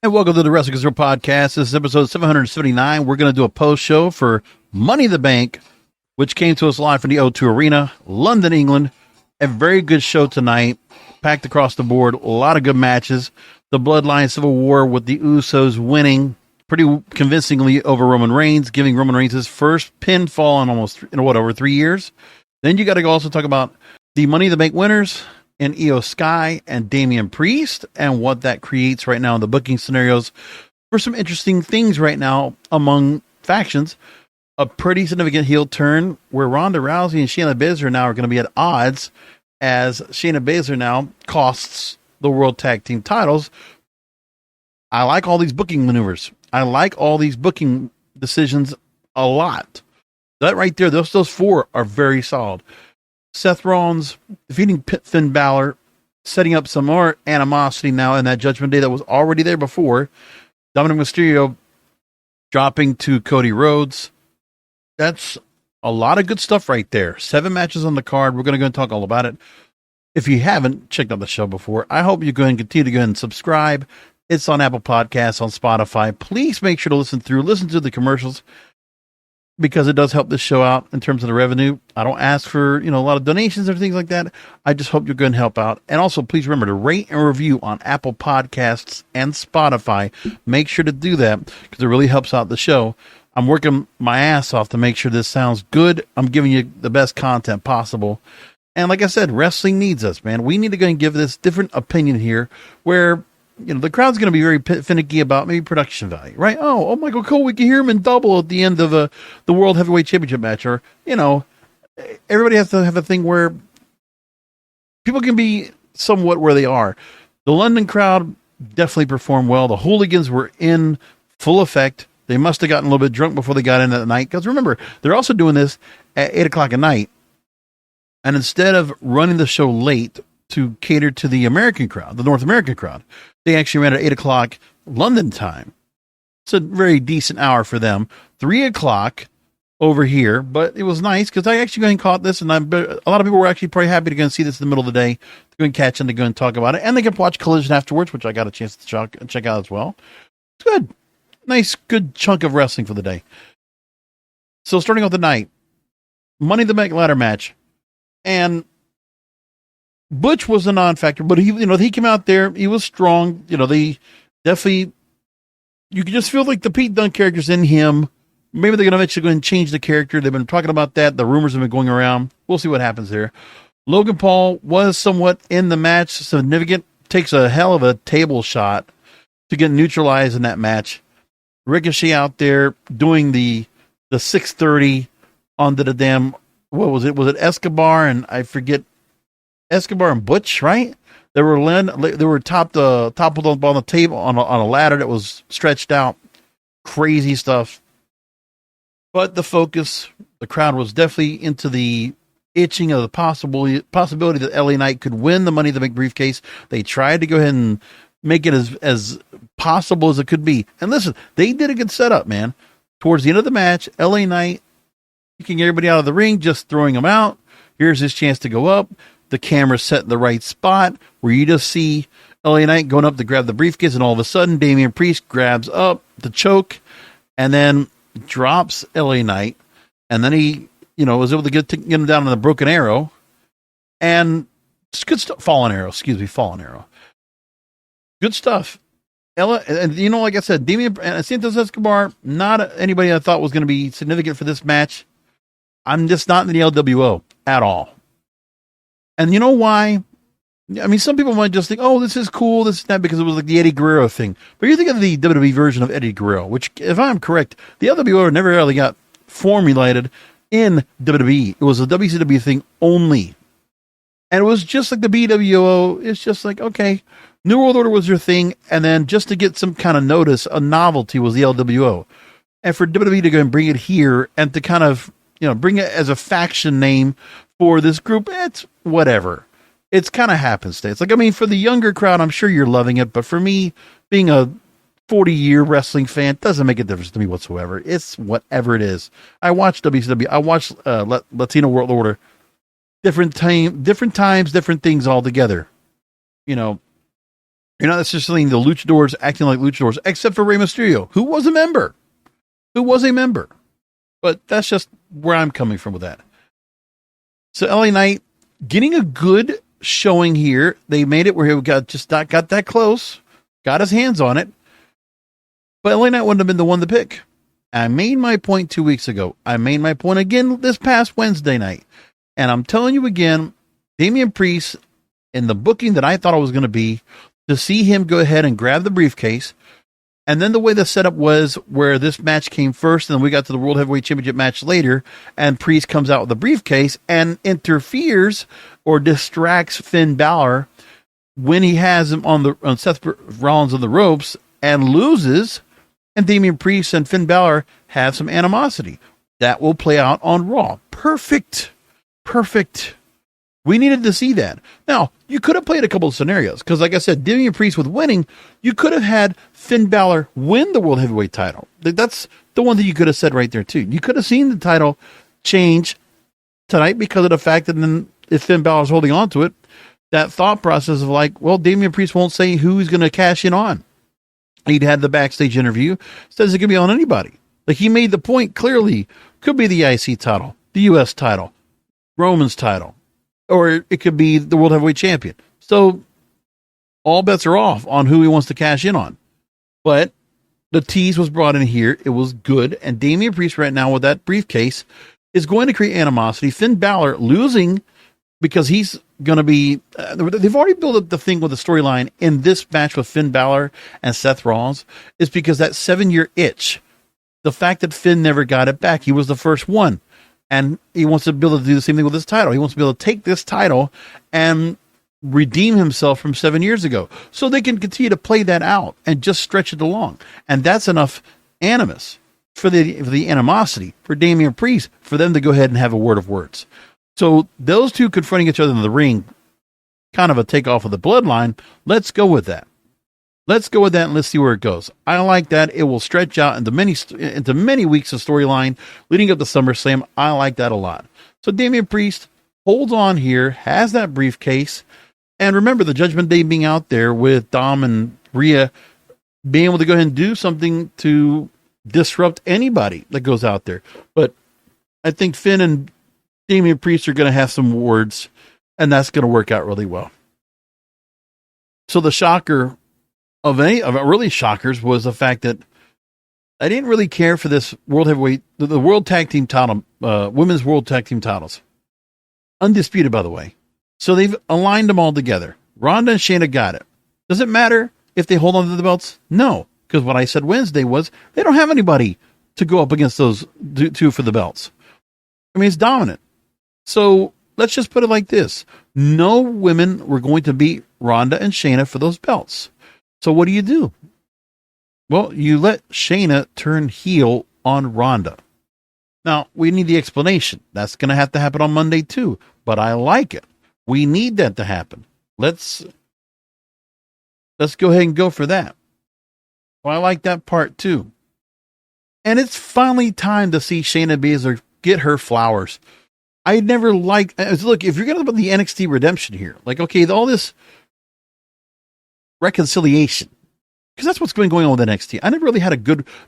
And welcome to the Wrestling Control Podcast. This is episode 779. We're going to do a post show for Money in the Bank, which came to us live from the O2 Arena, London, England. A very good show tonight, packed across the board. A lot of good matches. The Bloodline Civil War with the USOs winning pretty convincingly over Roman Reigns, giving Roman Reigns his first pinfall in almost, over 3 years. Then you got to also talk about the Money in the Bank winners and Io Sky and Damian Priest and what that creates right now in the booking scenarios for some interesting things right now among factions. A pretty significant heel turn where Ronda Rousey and Shayna Baszler now are going to be at odds as Shayna Baszler now costs the World Tag Team titles. I like all these booking maneuvers. I like all these booking decisions a lot. That right there, those four are very solid. Seth Rollins defeating Finn Balor, setting up some more animosity now in that Judgment Day that was already there before. Dominic Mysterio dropping to Cody Rhodes. That's a lot of good stuff right there. 7 matches on the card. We're going to go and talk all about it. If you haven't checked out the show before, I hope you go ahead and continue to go ahead and subscribe. It's on Apple Podcasts, on Spotify. Please make sure to listen to the commercials, because it does help this show out in terms of the revenue. I don't ask for, a lot of donations or things like that. I just hope you're going to help out. And also, please remember to rate and review on Apple Podcasts and Spotify. Make sure to do that because it really helps out the show. I'm working my ass off to make sure this sounds good. I'm giving you the best content possible. And like I said, wrestling needs us, man. We need to go and give this different opinion here where the crowd's going to be very finicky about maybe production value, right? Oh, Michael Cole, we can hear him in double at the end of the World Heavyweight Championship match. Or, everybody has to have a thing where people can be somewhat where they are. The London crowd definitely performed well. The Hooligans were in full effect. They must have gotten a little bit drunk before they got in that night. Because remember, they're also doing this at 8 o'clock at night. And instead of running the show late to cater to the American crowd, the North American crowd, they actually ran at 8 o'clock London time. It's a very decent hour for them. 3 o'clock over here, but it was nice because I actually going and caught this, and a lot of people were actually pretty happy to go and see this in the middle of the day, to go and catch and to go and talk about it, and they can watch Collision afterwards, which I got a chance to check out as well. It's good. Nice, good chunk of wrestling for the day. So starting off the night, Money in the Bank ladder match, and Butch was a non-factor, but he came out there. He was strong. They definitely, you could just feel like the Pete Dunne character's in him. Maybe they're going to eventually go and change the character. They've been talking about that. The rumors have been going around. We'll see what happens there. Logan Paul was somewhat in the match, significant. Takes a hell of a table shot to get neutralized in that match. Ricochet out there doing the 630 onto the damn, what was it? Was it Escobar and I forget. Escobar and Butch, right? They were toppled up on the table on a ladder that was stretched out. Crazy stuff. But the focus, the crowd was definitely into the itching of the possibility that LA Knight could win the Money in the Bank briefcase. They tried to go ahead and make it as possible as it could be. And listen, they did a good setup, man. Towards the end of the match, LA Knight kicking everybody out of the ring, just throwing them out. Here's his chance to go up. The camera's set in the right spot where you just see LA Knight going up to grab the briefcase, and all of a sudden Damian Priest grabs up the choke and then drops LA Knight, and then he was able to get him down on the broken arrow, and it's good stuff. Fallen arrow. Good stuff. And like I said, Damian and Santos Escobar, not anybody I thought was going to be significant for this match. I'm just not in the LWO at all. And you know why? I mean, some people might just think, oh, this is cool, this is that, because it was like the Eddie Guerrero thing. But you're thinking of the WWE version of Eddie Guerrero, which, if I'm correct, the LWO never really got formulated in WWE. It was a WCW thing only. And it was just like the BWO. It's just like, okay, New World Order was your thing, and then just to get some kind of notice, a novelty was the LWO. And for WWE to go and bring it here and to kind of, bring it as a faction name for this group, it's whatever. It's kind of happenstance. For the younger crowd, I'm sure you're loving it, but for me, being a 40-year wrestling fan, doesn't make a difference to me whatsoever. It's whatever it is. I watch WCW. I watch Latino World Order. Different times, different things altogether. You're not necessarily the luchadors acting like luchadors, except for Rey Mysterio, who was a member. But that's just where I'm coming from with that. So LA Knight getting a good showing here. They made it where he got that close, got his hands on it. But LA Knight wouldn't have been the one to pick. I made my point 2 weeks ago. I made my point again this past Wednesday night. And I'm telling you again, Damian Priest, in the booking that I thought it was going to be, to see him go ahead and grab the briefcase. And then the way the setup was where this match came first, and then we got to the World Heavyweight Championship match later, and Priest comes out with the briefcase and interferes or distracts Finn Balor when he has him on Seth Rollins on the ropes and loses, and Damian Priest and Finn Balor have some animosity. That will play out on Raw. Perfect. We needed to see that. Now, you could have played a couple of scenarios, because like I said, Damian Priest with winning, you could have had Finn Balor win the World Heavyweight title. That's the one that you could have said right there, too. You could have seen the title change tonight because of the fact that then if Finn Balor's holding on to it, that thought process of like, well, Damian Priest won't say who he's going to cash in on. He'd had the backstage interview, says it could be on anybody. Like he made the point clearly, could be the IC title, the US title, Roman's title, or it could be the World Heavyweight Champion. So all bets are off on who he wants to cash in on. But the tease was brought in here. It was good. And Damian Priest right now with that briefcase is going to create animosity. Finn Balor losing because he's going to be... they've already built up the thing with the storyline in this match with Finn Balor and Seth Rollins is because that 7-year itch, the fact that Finn never got it back, he was the first one. And he wants to be able to do the same thing with his title. He wants to be able to take this title and redeem himself from 7 years ago. So they can continue to play that out and just stretch it along. And that's enough animus for the animosity for Damian Priest for them to go ahead and have a word of words. So those two confronting each other in the ring, kind of a takeoff of the bloodline. Let's go with that. And let's see where it goes. I like that. It will stretch out into many weeks of storyline leading up to SummerSlam. I like that a lot. So Damian Priest holds on here, has that briefcase, and remember the Judgment Day being out there with Dom and Rhea being able to go ahead and do something to disrupt anybody that goes out there. But I think Finn and Damian Priest are going to have some words, and that's going to work out really well. So the shocker of really shockers was the fact that I didn't really care for this World Heavyweight, the World Tag Team title, Women's World Tag Team titles. Undisputed, by the way. So they've aligned them all together. Ronda and Shayna got it. Does it matter if they hold on to the belts? No, because what I said Wednesday was they don't have anybody to go up against those two for the belts. I mean, it's dominant. So let's just put it like this. No women were going to beat Ronda and Shayna for those belts. So what do? Well, you let Shayna turn heel on Ronda. Now, we need the explanation. That's going to have to happen on Monday too, but I like it. We need that to happen. Let's go ahead and go for that. Well, I like that part too. And it's finally time to see Shayna Baszler get her flowers. I never liked... Look, if you're going to put the NXT redemption here, like, okay, all this reconciliation, because that's what's going on with NXT. I never really had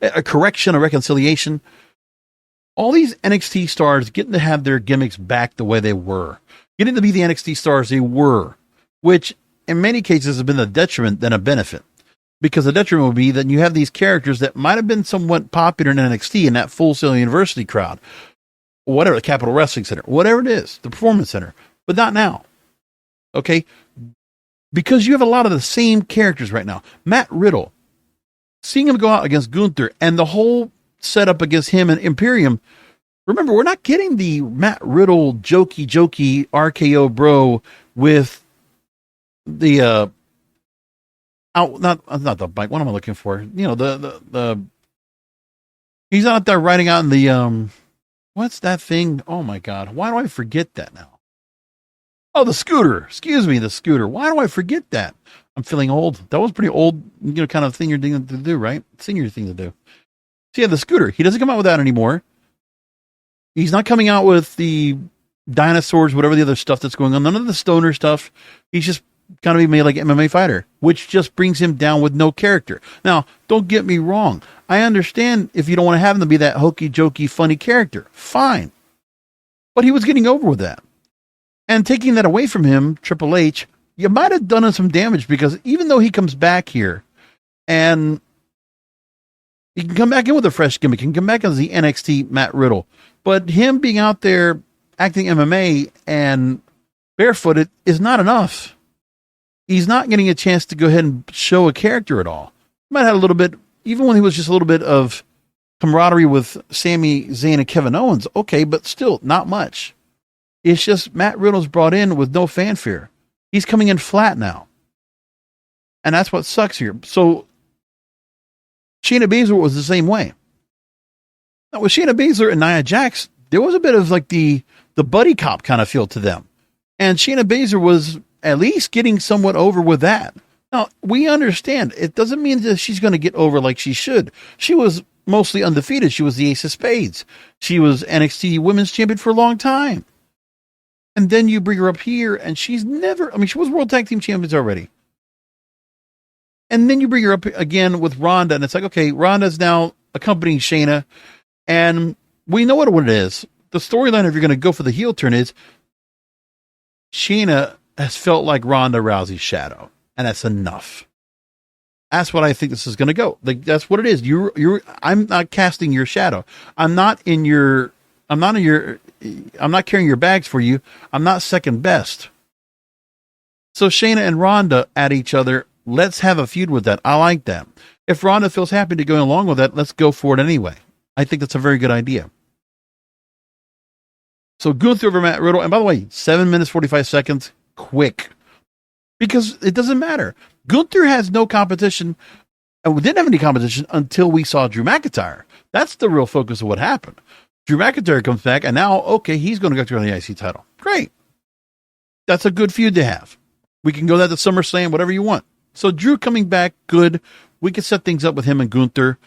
a correction, a reconciliation. All these NXT stars getting to have their gimmicks back the way they were, getting to be the NXT stars they were, which in many cases has been a detriment than a benefit. Because the detriment would be that you have these characters that might have been somewhat popular in NXT in that Full Sail University crowd, whatever, the Capitol Wrestling Center, whatever it is, the Performance Center, but not now. Okay? Because you have a lot of the same characters right now. Matt Riddle, seeing him go out against Gunther and the whole setup against him and Imperium. Remember, we're not getting the Matt Riddle jokey RKO bro with the not the bike. What am I looking for? You know, the he's out there riding out in the what's that thing? Oh my God, why do I forget that now? Oh, the scooter. Excuse me, the scooter. Why do I forget that? I'm feeling old. That was pretty old, kind of thing you're doing to do, right? Senior thing to do. So yeah, the scooter. He doesn't come out with that anymore. He's not coming out with the dinosaurs, whatever the other stuff that's going on. None of the stoner stuff. He's just kind of be made like an MMA fighter, which just brings him down with no character. Now, don't get me wrong. I understand if you don't want to have him to be that hokey jokey funny character. Fine. But he was getting over with that. And taking that away from him, Triple H, you might have done him some damage, because even though he comes back here and he can come back in with a fresh gimmick, he can come back as the NXT Matt Riddle, but him being out there acting MMA and barefooted is not enough. He's not getting a chance to go ahead and show a character at all. He might have a little bit, even when he was just a little bit of camaraderie with Sami Zayn and Kevin Owens, okay, but still not much. It's just Matt Riddle's brought in with no fanfare. He's coming in flat now. And that's what sucks here. So Shayna Baszler was the same way. Now with Shayna Baszler and Nia Jax, there was a bit of like the buddy cop kind of feel to them. And Shayna Baszler was at least getting somewhat over with that. Now, we understand. It doesn't mean that she's going to get over like she should. She was mostly undefeated. She was the ace of spades. She was NXT Women's Champion for a long time. And then you bring her up here, and she's never, I mean, she was World Tag Team Champions already. And then you bring her up again with Ronda, and it's like, okay, Ronda's now accompanying Shayna, and we know what it is. The storyline, if you're going to go for the heel turn, is Shayna has felt like Ronda Rousey's shadow, and that's enough. That's what I think this is going to go. Like, that's what it is. I'm not casting your shadow. I'm not carrying your bags for you. I'm not second best. So Shayna and Ronda at each other. Let's have a feud with that. I like that. If Ronda feels happy to go along with that, let's go for it anyway. I think that's a very good idea. So Gunther over Matt Riddle. And by the way, 7 minutes, 45 seconds. Quick. Because it doesn't matter. Gunther has no competition. And we didn't have any competition until we saw Drew McIntyre. That's the real focus of what happened. Drew McIntyre comes back, and now, okay, he's going to go to the IC title. Great. That's a good feud to have. We can go that to SummerSlam, whatever you want. So Drew coming back, good. We can set things up with him and Gunther.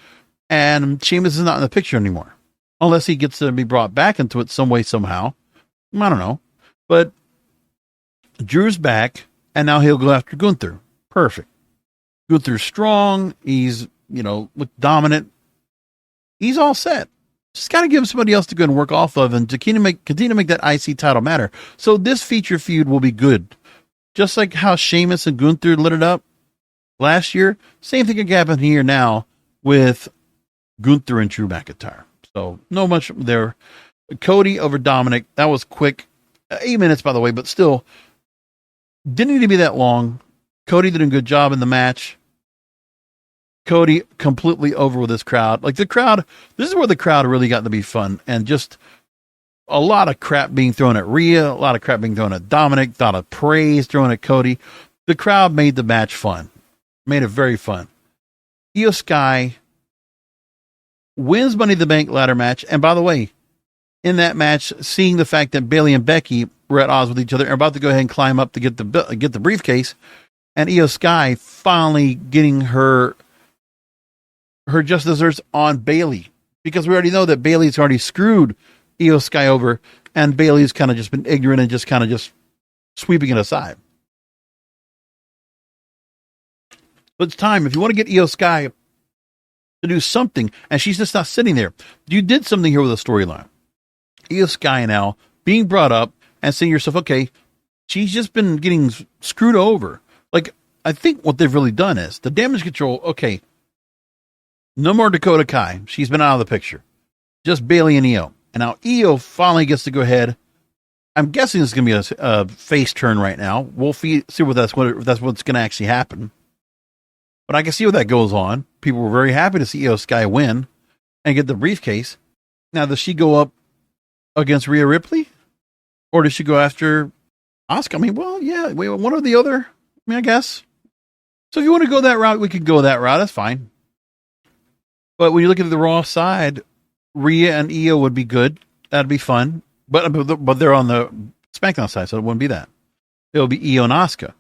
And Sheamus is not in the picture anymore. Unless he gets to be brought back into it some way, somehow. I don't know. But Drew's back, and now he'll go after Gunther. Perfect. Gunther's strong. He's, look dominant. He's all set. Just got to give him somebody else to go and work off of and to continue to make that IC title matter. So this feature feud will be good. Just like how Sheamus and Gunther lit it up last year, same thing can happen here now with Gunther and Drew McIntyre. So no much there. Cody over Dominic. That was quick. 8 minutes, by the way, but still didn't need to be that long. Cody did a good job in the match. Cody completely over with this crowd. Like the crowd, this is where the crowd really got to be fun. And just a lot of crap being thrown at Rhea, a lot of crap being thrown at Dominic, a lot of praise thrown at Cody. The crowd made the match fun. Made it very fun. Io Sky wins Money in the Bank ladder match. And by the way, in that match, seeing the fact that Bayley and Becky were at odds with each other and about to go ahead and climb up to get the briefcase, and Io Sky finally getting her just desserts on Bayley, because we already know that Bayley's already screwed Io Sky over, and Bayley's kind of just been ignorant and just kind of just sweeping it aside. But it's time. If you want to get Io Sky to do something, and she's just not sitting there, you did something here with a storyline. Io Sky now being brought up and saying to yourself, okay, she's just been getting screwed over. Like, I think what they've really done is the damage control. Okay, no more Dakota Kai. She's been out of the picture. Just Bayley and Io. And now Io finally gets to go ahead. I'm guessing it's going to be a face turn right now. We'll see if that's what's going to actually happen. But I can see what that goes on. People were very happy to see Io Sky win and get the briefcase. Now, does she go up against Rhea Ripley? Or does she go after Asuka? I mean, well, yeah, one or the other. I mean, I guess. So if you want to go that route, we could go that route. That's fine. But when you look at the Raw side, Rhea and Io would be good. That'd be fun. But they're on the SmackDown side, so it wouldn't be that. It'll be Io and Asuka.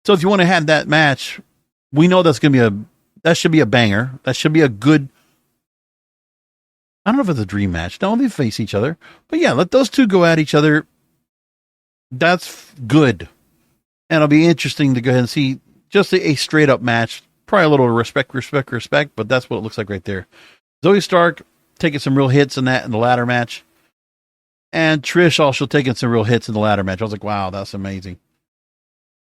So if you want to have that match, we know that should be a banger. That should be a good, I don't know if it's a dream match. No, they face each other. But yeah, let those two go at each other. That's good. And it'll be interesting to go ahead and see just a straight up match. Probably a little respect, but that's what it looks like right there. Zoe Stark taking some real hits in the ladder match. And Trish also taking some real hits in the ladder match. I was like, wow, that's amazing.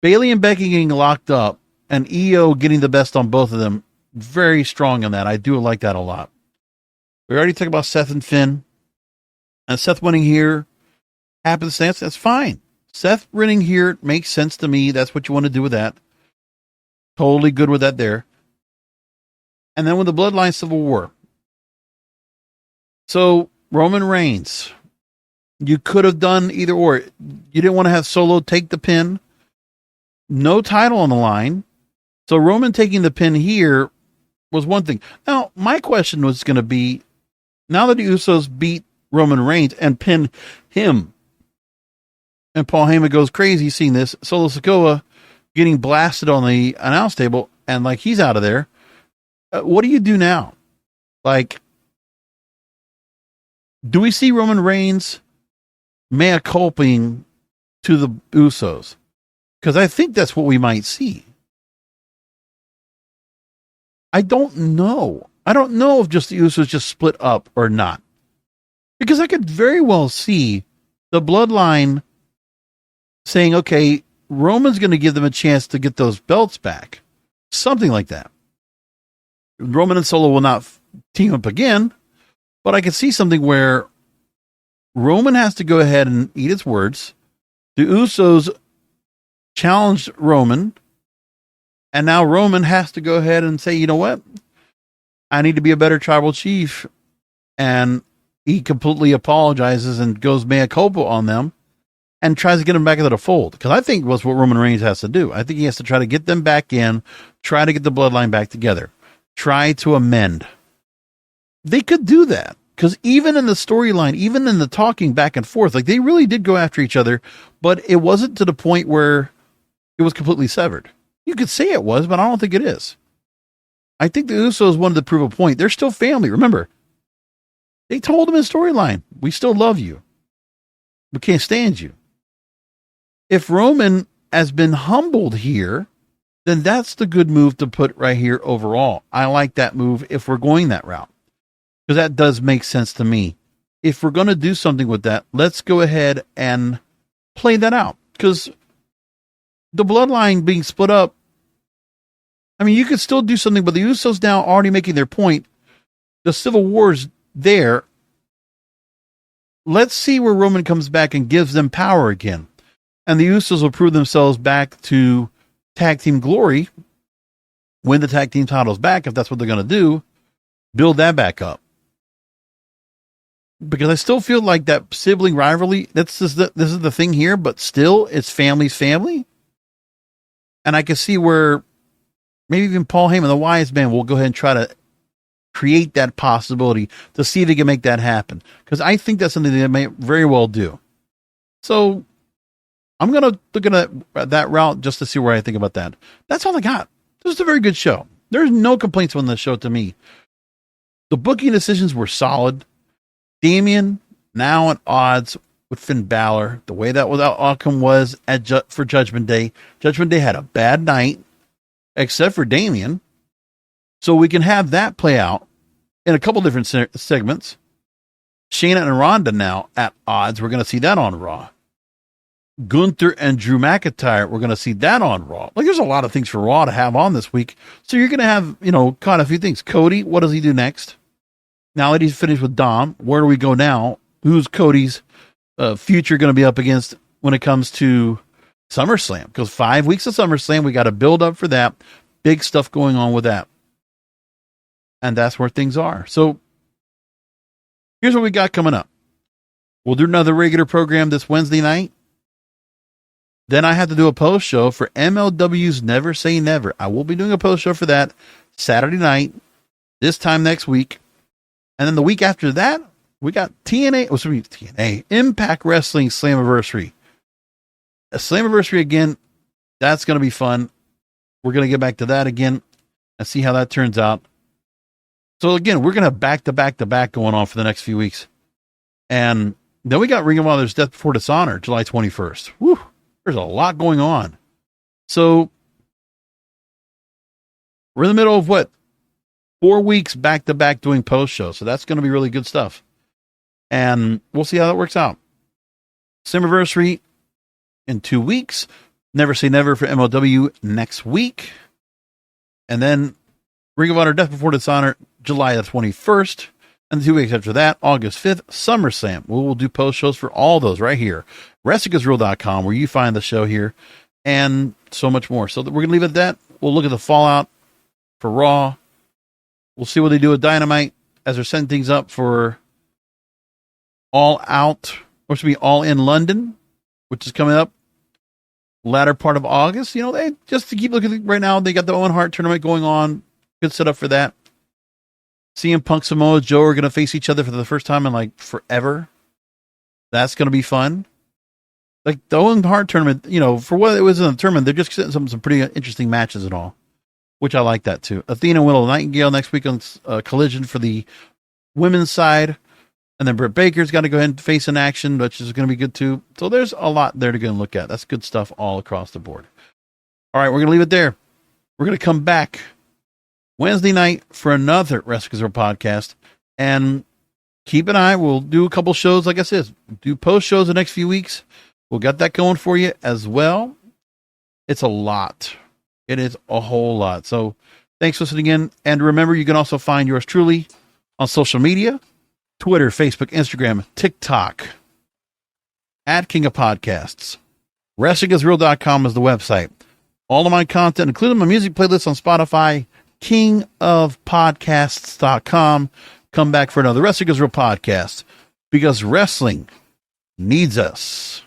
Bayley and Becky getting locked up and EO getting the best on both of them. Very strong in that. I do like that a lot. We already talked about Seth and Finn. And Seth winning here, happenstance, that's fine. Seth winning here makes sense to me. That's what you want to do with that. Totally good with that there. And then with the Bloodline Civil War. So, Roman Reigns. You could have done either or. You didn't want to have Solo take the pin. No title on the line. So, Roman taking the pin here was one thing. Now, my question was going to be, now that the Usos beat Roman Reigns and pin him, and Paul Heyman goes crazy seeing this, Solo Sikoa getting blasted on the announce table, and like he's out of there. What do you do now? Like, do we see Roman Reigns mea culping to the Usos? Because I think that's what we might see. I don't know. I don't know if just the Usos just split up or not. Because I could very well see the Bloodline saying, okay, Roman's going to give them a chance to get those belts back. Something like that. Roman and Solo will not team up again, but I could see something where Roman has to go ahead and eat his words. The Usos challenged Roman, and now Roman has to go ahead and say, you know what? I need to be a better tribal chief. And he completely apologizes and goes mea culpa on them and tries to get them back into the fold. Because I think that's what Roman Reigns has to do. I think he has to try to get them back in, try to get the bloodline back together, try to amend. They could do that. Because even in the storyline, even in the talking back and forth, like they really did go after each other, but it wasn't to the point where it was completely severed. You could say it was, but I don't think it is. I think the Usos wanted to prove a point. They're still family. Remember, they told him in storyline, we still love you. We can't stand you. If Roman has been humbled here, then that's the good move to put right here overall. I like that move if we're going that route. Because that does make sense to me. If we're going to do something with that, let's go ahead and play that out. Because the bloodline being split up, I mean, you could still do something, but the Usos now already making their point. The Civil War's there. Let's see where Roman comes back and gives them power again. And the Usos will prove themselves back to tag team glory, win the tag team titles back, if that's what they're going to do, build that back up. Because I still feel like that sibling rivalry, this is the thing here, but still, it's family's family. And I can see where maybe even Paul Heyman, the wise man, will go ahead and try to create that possibility to see if they can make that happen. Because I think that's something they may very well do. So I'm going to look at that route just to see where I think about that. That's all I got. This is a very good show. There's no complaints on this show to me. The booking decisions were solid. Damian now at odds with Finn Balor. The way that outcome was for Judgment Day. Judgment Day had a bad night, except for Damian. So we can have that play out in a couple different segments. Shayna and Ronda now at odds. We're going to see that on Raw. Gunther and Drew McIntyre, we're going to see that on Raw. Like, there's a lot of things for Raw to have on this week. So you're going to have, kind of a few things. Cody, what does he do next? Now that he's finished with Dom, where do we go now? Who's Cody's future going to be up against when it comes to SummerSlam? Because 5 weeks of SummerSlam, we got to build up for that. Big stuff going on with that. And that's where things are. So here's what we got coming up. We'll do another regular program this Wednesday night. Then I have to do a post show for MLW's Never Say Never. I will be doing a post show for that Saturday night, this time next week. And then the week after that, we got TNA, Impact Wrestling Slammiversary. A Slammiversary again, that's going to be fun. We're going to get back to that again and see how that turns out. So again, we're going to have back going on for the next few weeks. And then we got Ring of Honor's Death Before Dishonor, July 21st. Woo, there's a lot going on. So we're in the middle of 4 weeks back to back doing post shows. So that's going to be really good stuff. And we'll see how that works out. Simiversary in 2 weeks. Never Say Never for MLW next week. And then Ring of Honor Death Before Dishonor, July the 21st. And the 2 weeks after that, August 5th, SummerSlam. We will do post shows for all those right here. WrestlingIsReal.com, where you find the show here, and so much more. So we're going to leave it at that. We'll look at the fallout for Raw. We'll see what they do with Dynamite as they're setting things up for All Out, or should be All in London, which is coming up latter part of August. They just to keep looking right now, they got the Owen Hart tournament going on. Good setup for that. CM Punk, Samoa Joe are going to face each other for the first time in forever. That's going to be fun. The Owen Hart tournament, for what it was in the tournament, they're just setting some pretty interesting matches and all, which I like that too. Athena and Willow Nightingale next week on Collision for the women's side. And then Britt Baker's got to go ahead and face in action, which is going to be good too. So there's a lot there to go and look at. That's good stuff all across the board. All right, we're going to leave it there. We're going to come back Wednesday night for another Wrestling Is Real podcast. And keep an eye. We'll do a couple shows, like I said. Do post shows the next few weeks. We'll get that going for you as well. It's a lot. It is a whole lot. So thanks for listening in. And remember, you can also find yours truly on social media. Twitter, Facebook, Instagram, TikTok, at King of Podcasts. WrestlingIsReal.com is the website. All of my content, including my music playlist on Spotify, kingofpodcasts.com. Come back for another Wrestling Is Real podcast, because wrestling needs us.